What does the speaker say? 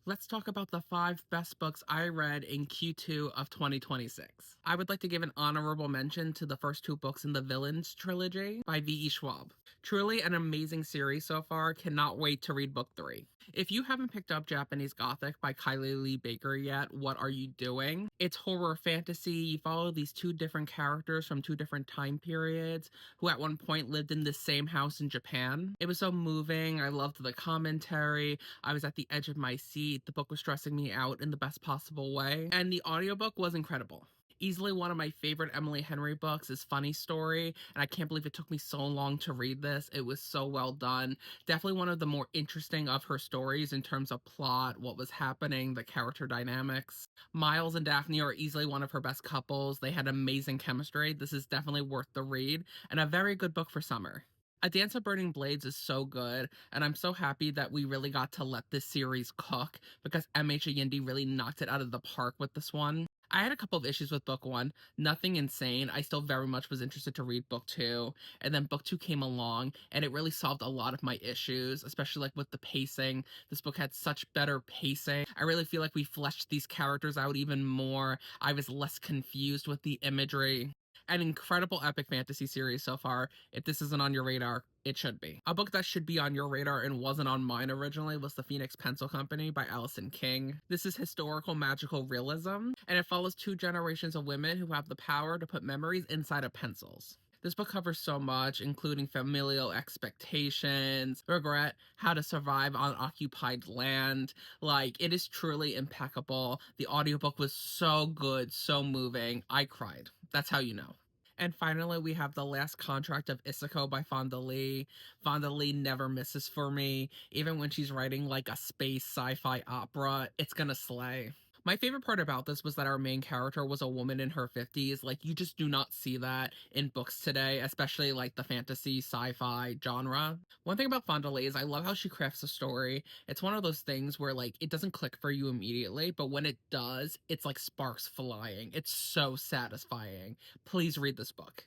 Let's talk about the five best books I read in Q2 of 2026. I would like to give an honorable mention to the first two books in the Villains trilogy by V.E. Schwab. Truly an amazing series so far. Cannot wait to read book three. If you haven't picked up Japanese Gothic by Kylie Lee Baker yet, what are you doing? It's horror fantasy. You follow these two different characters from two different time periods who at one point lived in the same house in Japan. It was so moving. I loved the commentary. I was at the edge of my seat. The book was stressing me out in the best possible way. And the audiobook was incredible. Easily one of my favorite Emily Henry books is Funny Story, and I can't believe it took me so long to read this. It was so well done. Definitely one of the more interesting of her stories in terms of plot, what was happening, the character dynamics. Miles and Daphne are easily one of her best couples. They had amazing chemistry. This is definitely worth the read, and a very good book for summer. A Dance of Burning Blades is so good, and I'm so happy that we really got to let this series cook because MH Yindi really knocked it out of the park with this one. I had a couple of issues with book one, nothing insane. I still very much was interested to read book two, and then book two came along and it really solved a lot of my issues, especially like with the pacing. This book had such better pacing. I really feel like we fleshed these characters out even more. I was less confused with the imagery. An incredible epic fantasy series so far. If this isn't on your radar, it should be. A book that should be on your radar and wasn't on mine originally was The Phoenix Pencil Company by Allison King. This is historical magical realism, and it follows two generations of women who have the power to put memories inside of pencils. This book covers so much, including familial expectations, regret, how to survive on occupied land. Like, it is truly impeccable. The audiobook was so good, so moving. I cried. That's how you know. And finally, we have The Last Contract of Isako by Fonda Lee. Fonda Lee never misses for me. Even when she's writing like a space sci fi opera, it's gonna slay. My favorite part about this was that our main character was a woman in her 50s. Like, you just do not see that in books today, especially like the fantasy sci fi genre. One thing about Fonda Lee is I love how she crafts a story. It's one of those things where, like, it doesn't click for you immediately, but when it does, it's like sparks flying. It's so satisfying. Please read this book.